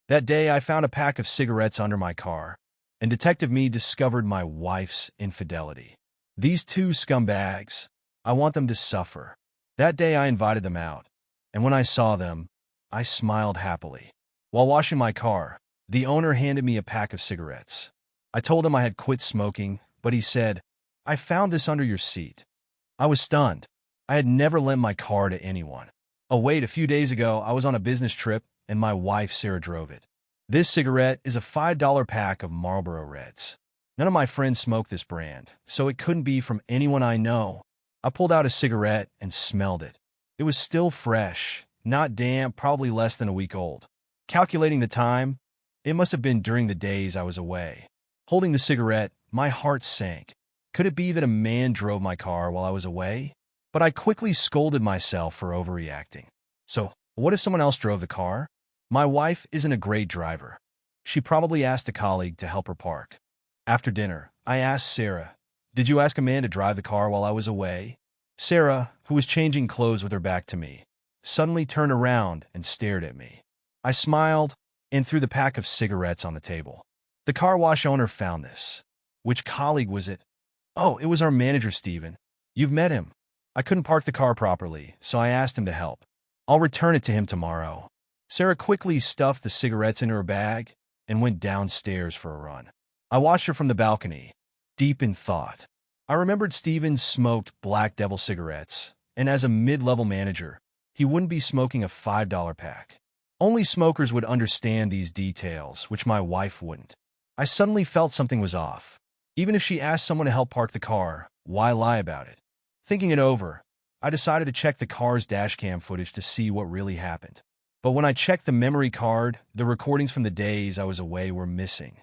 That day, I found a pack of cigarettes under my car, and Detective Me discovered my wife's infidelity. These two scumbags, I want them to suffer. That day, I invited them out, and when I saw them, I smiled happily. While washing my car, the owner handed me a pack of cigarettes. I told him I had quit smoking, but he said, "I found this under your seat." I was stunned. I had never lent my car to anyone. Oh wait, a few days ago, I was on a business trip, and my wife, Sarah, drove it. This cigarette is a $5 pack of Marlboro Reds. None of my friends smoke this brand, so it couldn't be from anyone I know. I pulled out a cigarette and smelled it. It was still fresh, not damp, probably less than a week old. Calculating the time, it must have been during the days I was away. Holding the cigarette, my heart sank. Could it be that a man drove my car while I was away? But I quickly scolded myself for overreacting. So, what if someone else drove the car? My wife isn't a great driver. She probably asked a colleague to help her park. After dinner, I asked Sarah, "Did you ask a man to drive the car while I was away?" Sarah, who was changing clothes with her back to me, suddenly turned around and stared at me. I smiled and threw the pack of cigarettes on the table. The car wash owner found this. "Which colleague was it?" "Oh, it was our manager, Steven. You've met him." I couldn't park the car properly, so I asked him to help. "I'll return it to him tomorrow." Sarah quickly stuffed the cigarettes into her bag and went downstairs for a run. I watched her from the balcony, deep in thought. I remembered Steven smoked Black Devil cigarettes, and as a mid-level manager, he wouldn't be smoking a $5 pack. Only smokers would understand these details, which my wife wouldn't. I suddenly felt something was off. Even if she asked someone to help park the car, why lie about it? Thinking it over, I decided to check the car's dashcam footage to see what really happened. But when I checked the memory card, the recordings from the days I was away were missing.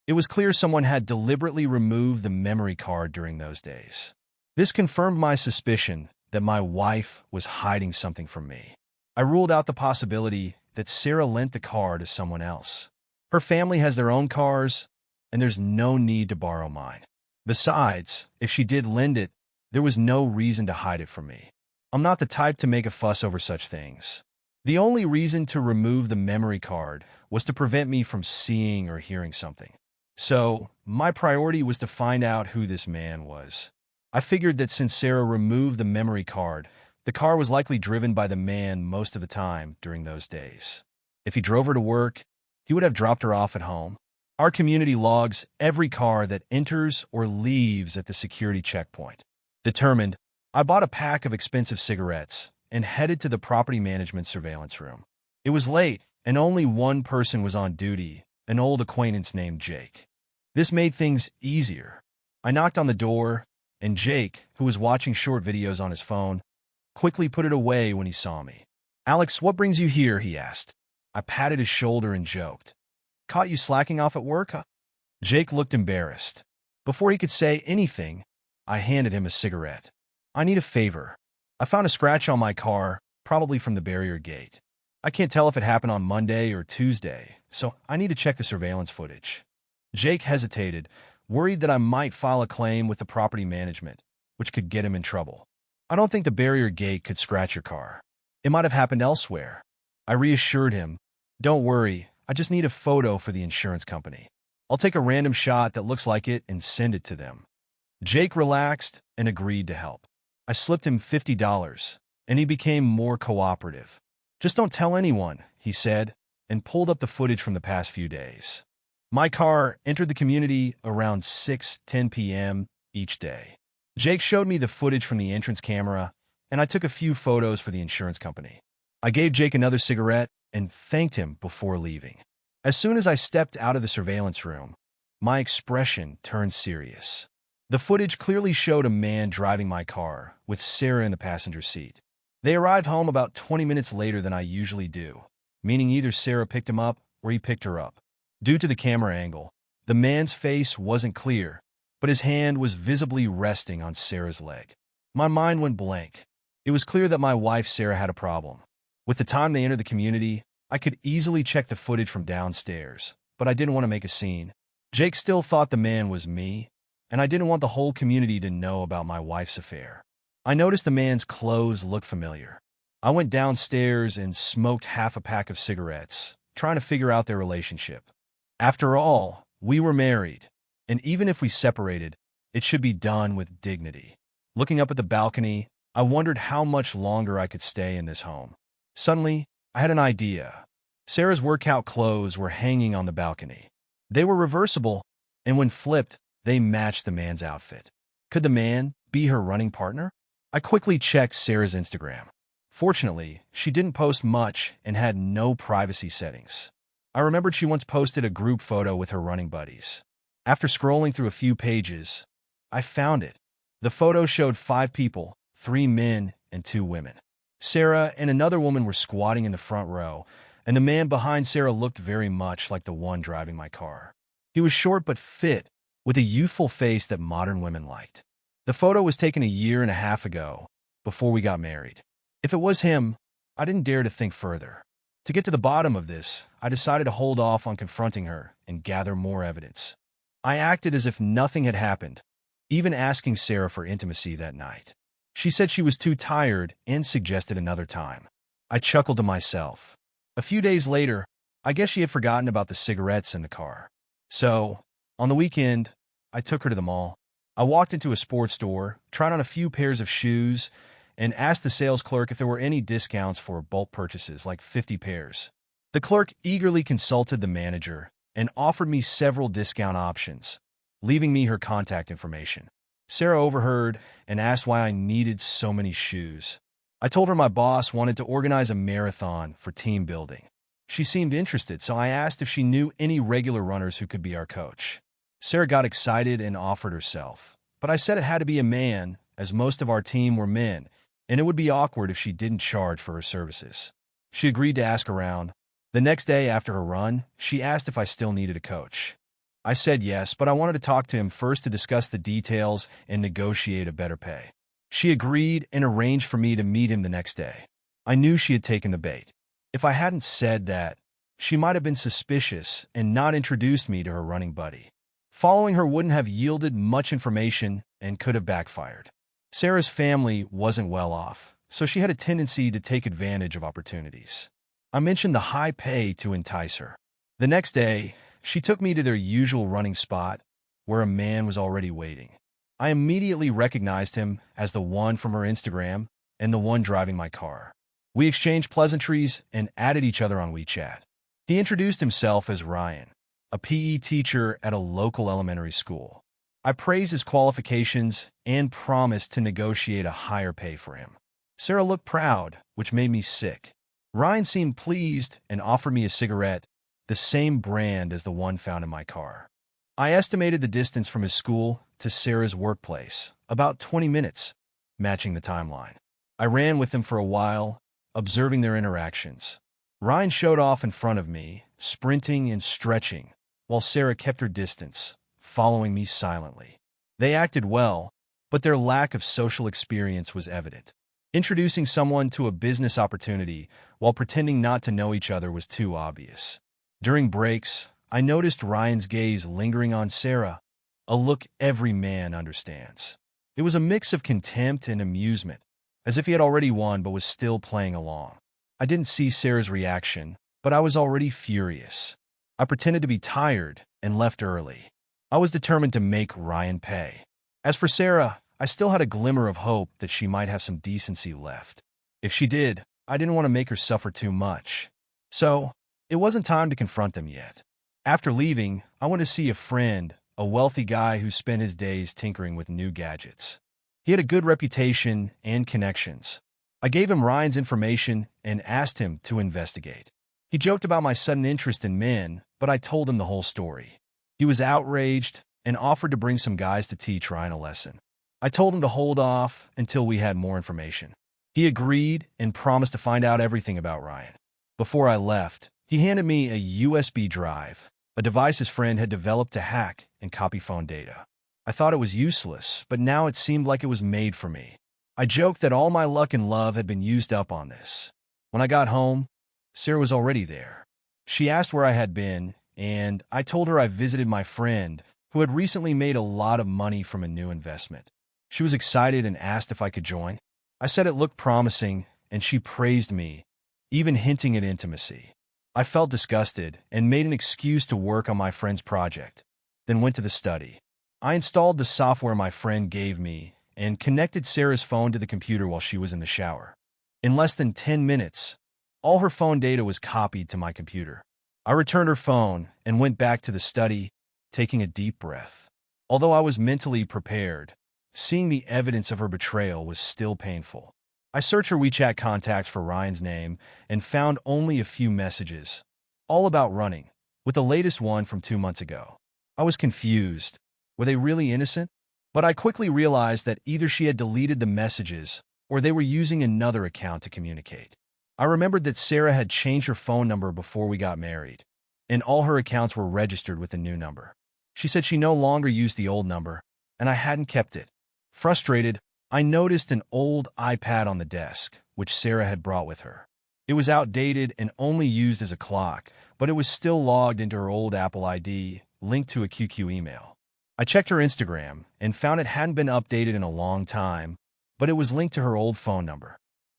It was clear someone had deliberately removed the memory card during those days. This confirmed my suspicion that my wife was hiding something from me. I ruled out the possibility that Sarah lent the car to someone else. Her family has their own cars, and there's no need to borrow mine. Besides, if she did lend it, there was no reason to hide it from me. I'm not the type to make a fuss over such things. The only reason to remove the memory card was to prevent me from seeing or hearing something. So, my priority was to find out who this man was. I figured that since Sarah removed the memory card, the car was likely driven by the man most of the time during those days. If he drove her to work, he would have dropped her off at home. Our community logs every car that enters or leaves at the security checkpoint. Determined, I bought a pack of expensive cigarettes and headed to the property management surveillance room. It was late, and only one person was on duty, an old acquaintance named Jake. This made things easier. I knocked on the door, and Jake, who was watching short videos on his phone, quickly put it away when he saw me. "Alex, what brings you here?" he asked. I patted his shoulder and joked. "Caught you slacking off at work, huh?" Jake looked embarrassed. Before he could say anything, I handed him a cigarette. "I need a favor. I found a scratch on my car, probably from the barrier gate. I can't tell if it happened on Monday or Tuesday, so I need to check the surveillance footage." Jake hesitated, worried that I might file a claim with the property management, which could get him in trouble. "I don't think the barrier gate could scratch your car. It might have happened elsewhere." I reassured him, "Don't worry, I just need a photo for the insurance company. I'll take a random shot that looks like it and send it to them." Jake relaxed and agreed to help. I slipped him $50, and he became more cooperative. "Just don't tell anyone," he said, and pulled up the footage from the past few days. My car entered the community around 6:10 p.m. each day. Jake showed me the footage from the entrance camera, and I took a few photos for the insurance company. I gave Jake another cigarette and thanked him before leaving. As soon as I stepped out of the surveillance room, my expression turned serious. The footage clearly showed a man driving my car, with Sarah in the passenger seat. They arrived home about 20 minutes later than I usually do, meaning either Sarah picked him up or he picked her up. Due to the camera angle, the man's face wasn't clear, but his hand was visibly resting on Sarah's leg. My mind went blank. It was clear that my wife, Sarah, had a problem. With the time they entered the community, I could easily check the footage from downstairs, but I didn't want to make a scene. Jake still thought the man was me, and I didn't want the whole community to know about my wife's affair. I noticed the man's clothes looked familiar. I went downstairs and smoked half a pack of cigarettes, trying to figure out their relationship. After all, we were married, and even if we separated, it should be done with dignity. Looking up at the balcony, I wondered how much longer I could stay in this home. Suddenly, I had an idea. Sarah's workout clothes were hanging on the balcony. They were reversible, and when flipped, they matched the man's outfit. Could the man be her running partner? I quickly checked Sarah's Instagram. Fortunately, she didn't post much and had no privacy settings. I remembered she once posted a group photo with her running buddies. After scrolling through a few pages, I found it. The photo showed 5 people, 3 men and 2 women. Sarah and another woman were squatting in the front row, and the man behind Sarah looked very much like the one driving my car. He was short but fit, with a youthful face that modern women liked. The photo was taken a year and a half ago, before we got married. If it was him, I didn't dare to think further. To get to the bottom of this, I decided to hold off on confronting her and gather more evidence. I acted as if nothing had happened, even asking Sarah for intimacy that night. She said she was too tired and suggested another time. I chuckled to myself. A few days later, I guess she had forgotten about the cigarettes in the car. So, on the weekend, I took her to the mall. I walked into a sports store, tried on a few pairs of shoes, and asked the sales clerk if there were any discounts for bulk purchases, like 50 pairs. The clerk eagerly consulted the manager and offered me several discount options, leaving me her contact information. Sarah overheard and asked why I needed so many shoes. I told her my boss wanted to organize a marathon for team building. She seemed interested, so I asked if she knew any regular runners who could be our coach. Sarah got excited and offered herself, but I said it had to be a man, as most of our team were men, and it would be awkward if she didn't charge for her services. She agreed to ask around. The next day after her run, she asked if I still needed a coach. I said yes, but I wanted to talk to him first to discuss the details and negotiate a better pay. She agreed and arranged for me to meet him the next day. I knew she had taken the bait. If I hadn't said that, she might have been suspicious and not introduced me to her running buddy. Following her wouldn't have yielded much information and could have backfired. Sarah's family wasn't well off, so she had a tendency to take advantage of opportunities. I mentioned the high pay to entice her. The next day, she took me to their usual running spot, where a man was already waiting. I immediately recognized him as the one from her Instagram and the one driving my car. We exchanged pleasantries and added each other on WeChat. He introduced himself as Ryan, a PE teacher at a local elementary school. I praised his qualifications and promised to negotiate a higher pay for him. Sarah looked proud, which made me sick. Ryan seemed pleased and offered me a cigarette, the same brand as the one found in my car. I estimated the distance from his school to Sarah's workplace, about 20 minutes, matching the timeline. I ran with him for a while, observing their interactions. Ryan showed off in front of me, sprinting and stretching, while Sarah kept her distance, following me silently. They acted well, but their lack of social experience was evident. Introducing someone to a business opportunity while pretending not to know each other was too obvious. During breaks, I noticed Ryan's gaze lingering on Sarah, a look every man understands. It was a mix of contempt and amusement, as if he had already won but was still playing along. I didn't see Sarah's reaction, but I was already furious. I pretended to be tired and left early. I was determined to make Ryan pay. As for Sarah, I still had a glimmer of hope that she might have some decency left. If she did, I didn't want to make her suffer too much. So, it wasn't time to confront them yet. After leaving, I went to see a friend, a wealthy guy who spent his days tinkering with new gadgets. He had a good reputation and connections. I gave him Ryan's information and asked him to investigate. He joked about my sudden interest in men, but I told him the whole story. He was outraged and offered to bring some guys to teach Ryan a lesson. I told him to hold off until we had more information. He agreed and promised to find out everything about Ryan. Before I left, he handed me a USB drive, a device his friend had developed to hack and copy phone data. I thought it was useless, but now it seemed like it was made for me. I joked that all my luck and love had been used up on this. When I got home, Sarah was already there. She asked where I had been, and I told her I visited my friend, who had recently made a lot of money from a new investment. She was excited and asked if I could join. I said it looked promising, and she praised me, even hinting at intimacy. I felt disgusted and made an excuse to work on my friend's project, then went to the study. I installed the software my friend gave me and connected Sarah's phone to the computer while she was in the shower. In less than 10 minutes, all her phone data was copied to my computer. I returned her phone and went back to the study, taking a deep breath. Although I was mentally prepared, seeing the evidence of her betrayal was still painful. I searched her WeChat contacts for Ryan's name and found only a few messages, all about running, with the latest one from 2 months ago. I was confused. Were they really innocent? But I quickly realized that either she had deleted the messages or they were using another account to communicate. I remembered that Sarah had changed her phone number before we got married, and all her accounts were registered with the new number. She said she no longer used the old number, and I hadn't kept it. Frustrated, I noticed an old iPad on the desk, which Sarah had brought with her. It was outdated and only used as a clock, but it was still logged into her old Apple ID, linked to a QQ email. I checked her Instagram and found it hadn't been updated in a long time, but it was linked to her old phone number.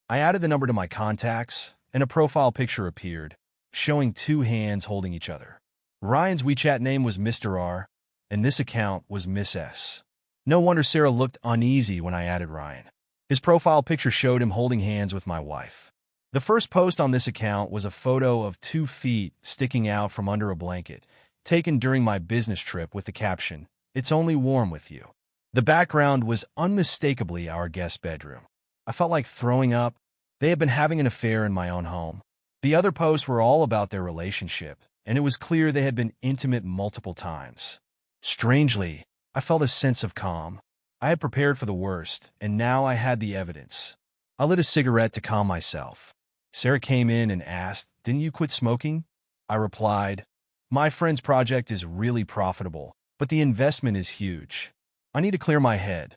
I added the number to my contacts, and a profile picture appeared, showing 2 hands holding each other. Ryan's WeChat name was Mr. R, and this account was Miss S. No wonder Sarah looked uneasy when I added Ryan. His profile picture showed him holding hands with my wife. The first post on this account was a photo of 2 feet sticking out from under a blanket, taken during my business trip with the caption, "It's only warm with you." The background was unmistakably our guest bedroom. I felt like throwing up. They had been having an affair in my own home. The other posts were all about their relationship, and it was clear they had been intimate multiple times. Strangely, I felt a sense of calm. I had prepared for the worst, and now I had the evidence. I lit a cigarette to calm myself. Sarah came in and asked, "Didn't you quit smoking?" I replied, "My friend's project is really profitable, but the investment is huge. I need to clear my head."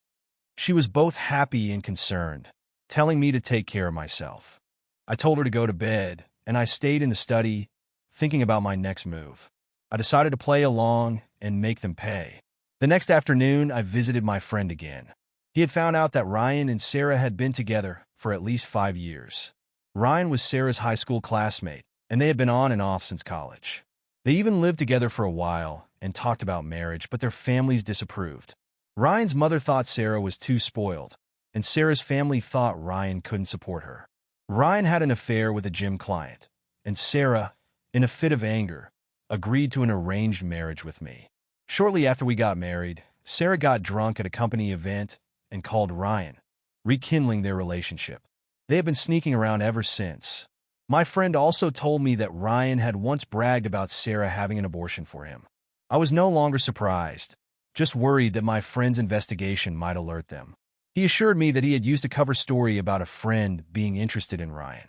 She was both happy and concerned, telling me to take care of myself. I told her to go to bed, and I stayed in the study, thinking about my next move. I decided to play along and make them pay. The next afternoon, I visited my friend again. He had found out that Ryan and Sarah had been together for at least 5 years. Ryan was Sarah's high school classmate, and they had been on and off since college. They even lived together for a while and talked about marriage, but their families disapproved. Ryan's mother thought Sarah was too spoiled, and Sarah's family thought Ryan couldn't support her. Ryan had an affair with a gym client, and Sarah, in a fit of anger, agreed to an arranged marriage with me. Shortly after we got married, Sarah got drunk at a company event and called Ryan, rekindling their relationship. They have been sneaking around ever since. My friend also told me that Ryan had once bragged about Sarah having an abortion for him. I was no longer surprised, just worried that my friend's investigation might alert them. He assured me that he had used a cover story about a friend being interested in Ryan.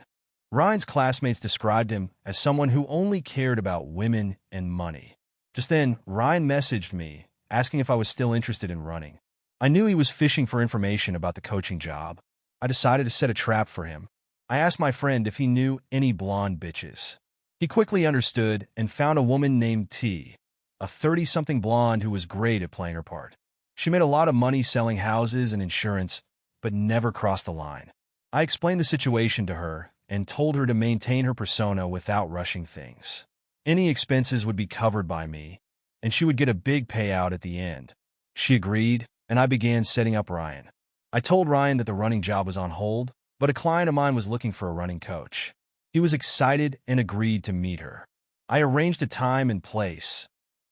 Ryan's classmates described him as someone who only cared about women and money. Just then, Ryan messaged me, asking if I was still interested in running. I knew he was fishing for information about the coaching job. I decided to set a trap for him. I asked my friend if he knew any blonde bitches. He quickly understood and found a woman named T, a 30-something blonde who was great at playing her part. She made a lot of money selling houses and insurance, but never crossed the line. I explained the situation to her and told her to maintain her persona without rushing things. Any expenses would be covered by me, and she would get a big payout at the end. She agreed, and I began setting up Ryan. I told Ryan that the running job was on hold, but a client of mine was looking for a running coach. He was excited and agreed to meet her. I arranged a time and place,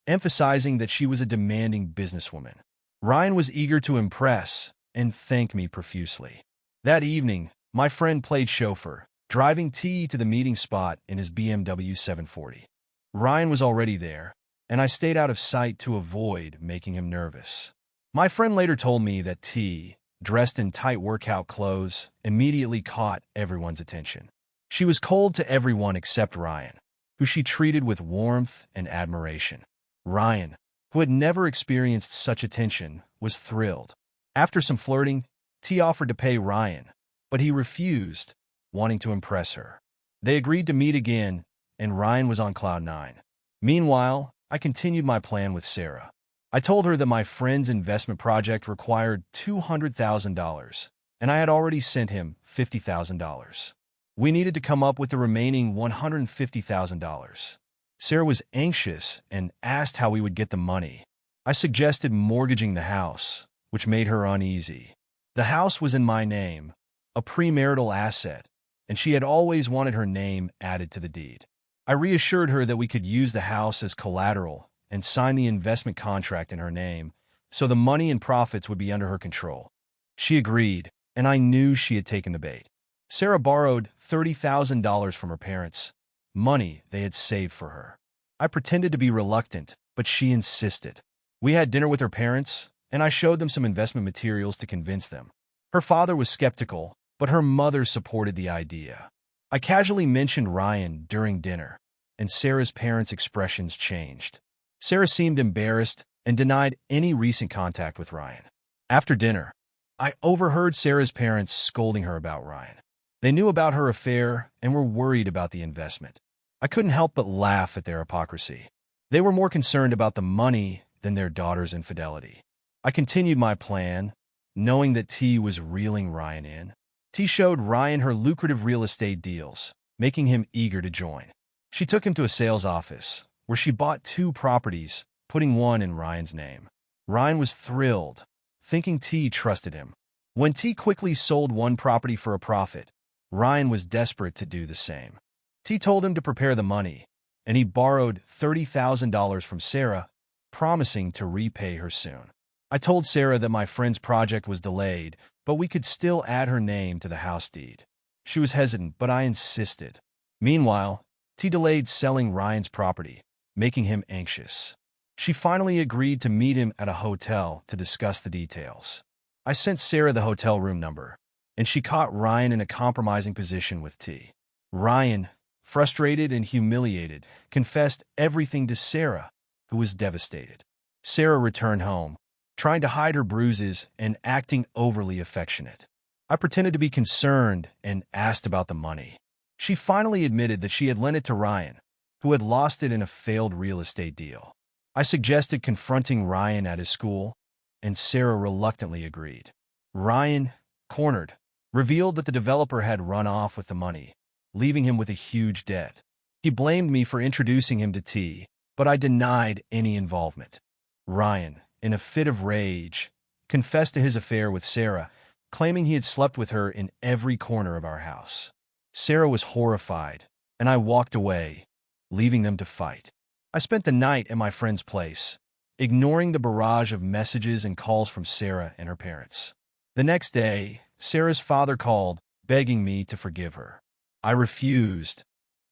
emphasizing that she was a demanding businesswoman. Ryan was eager to impress and thanked me profusely. That evening, my friend played chauffeur, driving T to the meeting spot in his BMW 740. Ryan was already there, and I stayed out of sight to avoid making him nervous. My friend later told me that T, dressed in tight workout clothes, immediately caught everyone's attention. She was cold to everyone except Ryan, who she treated with warmth and admiration. Ryan, who had never experienced such attention, was thrilled. After some flirting, T offered to pay Ryan, but he refused, wanting to impress her. They agreed to meet again, and Ryan was on cloud 9. Meanwhile, I continued my plan with Sarah. I told her that my friend's investment project required $200,000, and I had already sent him $50,000. We needed to come up with the remaining $150,000. Sarah was anxious and asked how we would get the money. I suggested mortgaging the house, which made her uneasy. The house was in my name, a premarital asset, and she had always wanted her name added to the deed. I reassured her that we could use the house as collateral and sign the investment contract in her name, so the money and profits would be under her control. She agreed, and I knew she had taken the bait. Sarah borrowed $30,000 from her parents, money they had saved for her. I pretended to be reluctant, but she insisted. We had dinner with her parents, and I showed them some investment materials to convince them. Her father was skeptical, but her mother supported the idea. I casually mentioned Ryan during dinner, and Sarah's parents' expressions changed. Sarah seemed embarrassed and denied any recent contact with Ryan. After dinner, I overheard Sarah's parents scolding her about Ryan. They knew about her affair and were worried about the investment. I couldn't help but laugh at their hypocrisy. They were more concerned about the money than their daughter's infidelity. I continued my plan, knowing that T was reeling Ryan in. T showed Ryan her lucrative real estate deals, making him eager to join. She took him to a sales office, where she bought 2 properties, putting one in Ryan's name. Ryan was thrilled, thinking T trusted him. When T quickly sold one property for a profit, Ryan was desperate to do the same. T told him to prepare the money, and he borrowed $30,000 from Sarah, promising to repay her soon. I told Sarah that my friend's project was delayed, but we could still add her name to the house deed. She was hesitant, but I insisted. Meanwhile, T delayed selling Ryan's property, making him anxious. She finally agreed to meet him at a hotel to discuss the details. I sent Sarah the hotel room number, and she caught Ryan in a compromising position with T. Ryan, frustrated and humiliated, confessed everything to Sarah, who was devastated. Sarah returned home, trying to hide her bruises and acting overly affectionate. I pretended to be concerned and asked about the money. She finally admitted that she had lent it to Ryan, who had lost it in a failed real estate deal. I suggested confronting Ryan at his school, and Sarah reluctantly agreed. Ryan, cornered, revealed that the developer had run off with the money, leaving him with a huge debt. He blamed me for introducing him to T, but I denied any involvement. Ryan, in a fit of rage, confessed to his affair with Sarah, claiming he had slept with her in every corner of our house. Sarah was horrified, and I walked away, leaving them to fight. I spent the night at my friend's place, ignoring the barrage of messages and calls from Sarah and her parents. The next day, Sarah's father called, begging me to forgive her. I refused,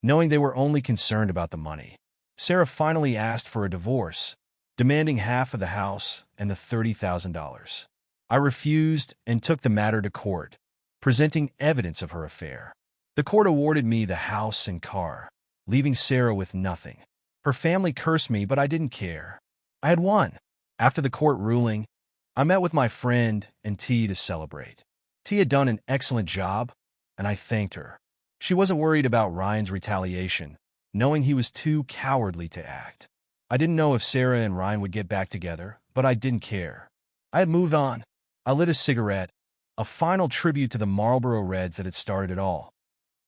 knowing they were only concerned about the money. Sarah finally asked for a divorce, demanding half of the house and the $30,000. I refused and took the matter to court, presenting evidence of her affair. The court awarded me the house and car, leaving Sarah with nothing. Her family cursed me, but I didn't care. I had won. After the court ruling, I met with my friend and T to celebrate. T had done an excellent job, and I thanked her. She wasn't worried about Ryan's retaliation, knowing he was too cowardly to act. I didn't know if Sarah and Ryan would get back together, but I didn't care. I had moved on. I lit a cigarette, a final tribute to the Marlboro Reds that had started it all.